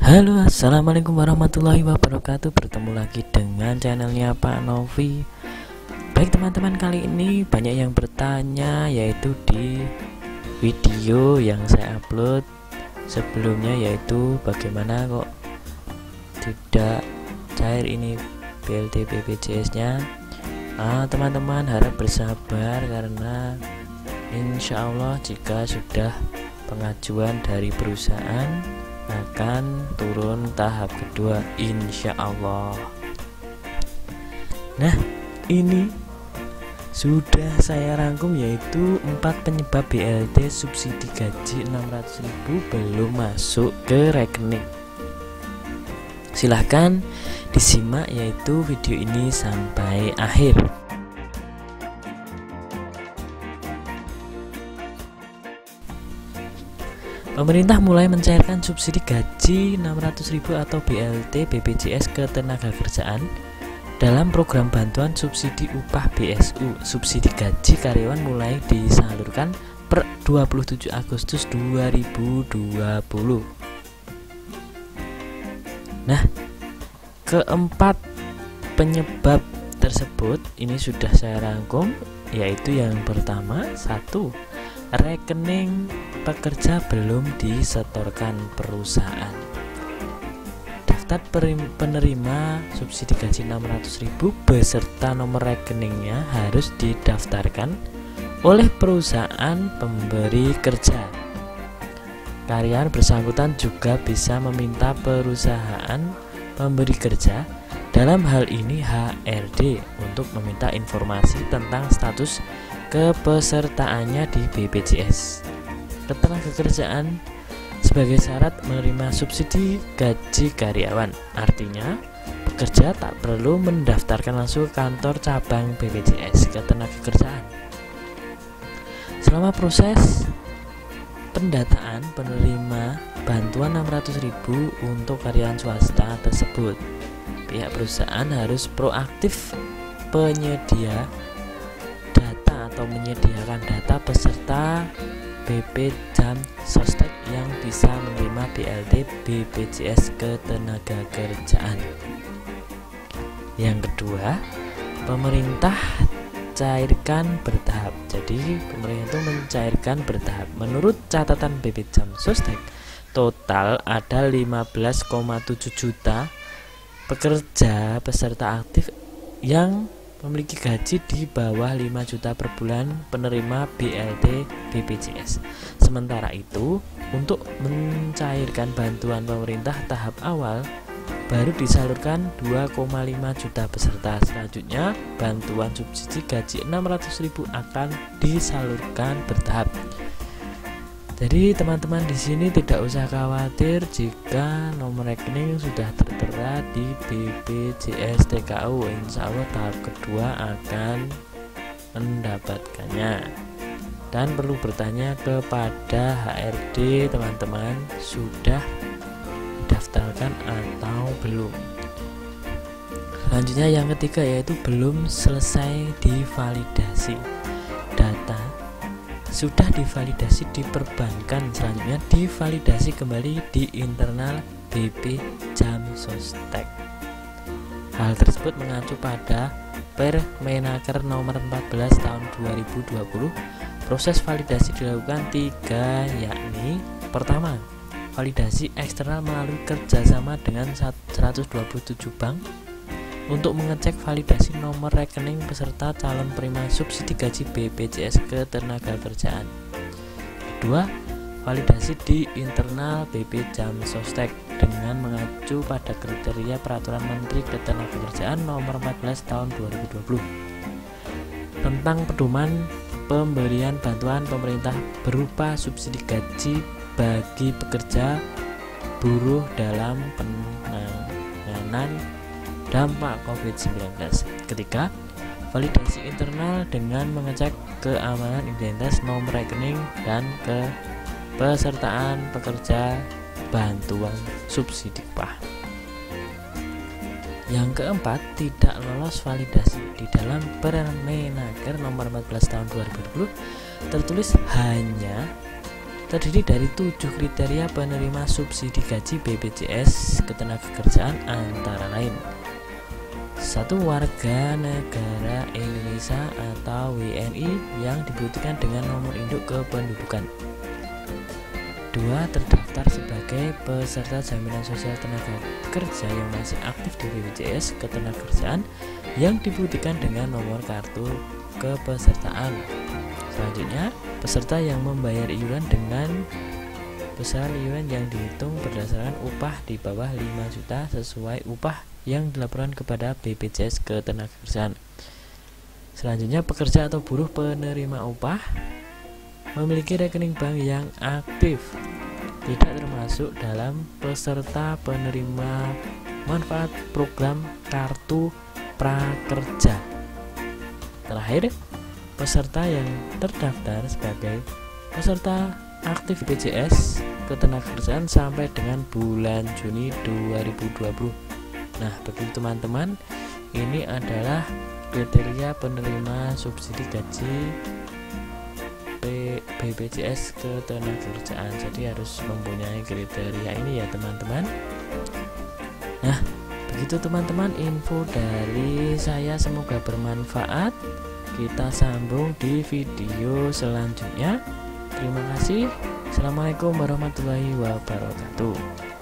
Halo, assalamualaikum warahmatullahi wabarakatuh. Bertemu lagi dengan channelnya Pak Novi. Baik teman-teman, kali ini banyak yang bertanya, yaitu di video yang saya upload sebelumnya, yaitu bagaimana kok tidak cair ini BLT BPJS nya. Teman-teman harap bersabar, karena insya Allah jika sudah pengajuan dari perusahaan akan turun tahap kedua, insya Allah. Nah, ini sudah saya rangkum, yaitu 4 penyebab BLT subsidi gaji 600.000 belum masuk ke rekening. Silahkan disimak yaitu video ini sampai akhir. Pemerintah mulai mencairkan subsidi gaji 600.000 atau BLT BPJS Ketenagakerjaan dalam program bantuan subsidi upah BSU. Subsidi gaji karyawan mulai disalurkan per 27 Agustus 2020. Nah, keempat penyebab tersebut ini sudah saya rangkum, yaitu yang pertama, 1. Rekening pekerja belum disetorkan perusahaan. Daftar penerima subsidi gaji 600.000 beserta nomor rekeningnya harus didaftarkan oleh perusahaan pemberi kerja. Karyawan bersangkutan juga bisa meminta perusahaan pemberi kerja, dalam hal ini HRD, untuk meminta informasi tentang status kepesertaannya di BPJS Ketenagakerjaan sebagai syarat menerima subsidi gaji karyawan. Artinya, pekerja tak perlu mendaftarkan langsung ke kantor cabang BPJS Ketenagakerjaan. Selama proses pendataan penerima bantuan 600.000 untuk karyawan swasta tersebut, pihak perusahaan harus proaktif penyedia data atau menyediakan data peserta BP Jam Sostek yang bisa menerima BLT BPJS Ketenagakerjaan. Yang kedua, pemerintah cairkan bertahap. Jadi pemerintah itu mencairkan bertahap. Menurut catatan BP Jam Sostek, total ada 15,7 juta pekerja peserta aktif yang memiliki gaji di bawah 5 juta per bulan penerima BLT BPJS. Sementara itu, untuk mencairkan bantuan pemerintah tahap awal baru disalurkan 2,5 juta peserta. Selanjutnya, bantuan subsidi gaji 600.000 akan disalurkan bertahap. Jadi teman-teman di sini tidak usah khawatir jika nomor rekening sudah tertera di BPJS TKU. Insya Allah tahap kedua akan mendapatkannya. Dan perlu bertanya kepada HRD, teman-teman sudah didaftarkan atau belum. Selanjutnya yang ketiga, yaitu belum selesai divalidasi. Data sudah divalidasi di perbankan, selanjutnya divalidasi kembali di internal BP Jam Sostek. Hal tersebut mengacu pada Permenaker nomor 14 tahun 2020. Proses validasi dilakukan 3, yakni pertama, validasi eksternal melalui kerjasama dengan 127 bank untuk mengecek validasi nomor rekening peserta calon penerima subsidi gaji BPJS Ketenagakerjaan. Kedua, validasi di internal BP Jam Sostek dengan mengacu pada kriteria Peraturan Menteri Ketenagakerjaan nomor 14 tahun 2020 tentang pedoman pemberian bantuan pemerintah berupa subsidi gaji bagi pekerja buruh dalam penanganan dampak COVID-19. Ketiga, validasi internal dengan mengecek keamanan identitas, nomor rekening, dan kepesertaan pekerja bantuan subsidi upah. Yang keempat, tidak lolos validasi. Di dalam Permenaker nomor 14 tahun 2020 tertulis hanya terdiri dari 7 kriteria penerima subsidi gaji BPJS Ketenagakerjaan antara lain: 1. Warga negara Indonesia atau WNI yang dibuktikan dengan nomor induk kependudukan. 2. Terdaftar sebagai peserta jaminan sosial tenaga kerja yang masih aktif di BPJS Ketenagakerjaan yang dibuktikan dengan nomor kartu kepesertaan. Selanjutnya, peserta yang membayar iuran dengan besaran iuran yang dihitung berdasarkan upah di bawah 5 juta sesuai upah yang dilaporkan kepada BPJS Ketenagakerjaan. Selanjutnya, pekerja atau buruh penerima upah memiliki rekening bank yang aktif, tidak termasuk dalam peserta penerima manfaat program Kartu Prakerja. Terakhir, peserta yang terdaftar sebagai peserta aktif BPJS Ketenagakerjaan sampai dengan bulan Juni 2020. Nah, begitu teman-teman, ini adalah kriteria penerima subsidi gaji BPJS Ketenagakerjaan. Jadi harus mempunyai kriteria ini ya teman-teman. Nah, begitu teman-teman info dari saya, semoga bermanfaat. Kita sambung di video selanjutnya. Terima kasih. Assalamualaikum warahmatullahi wabarakatuh.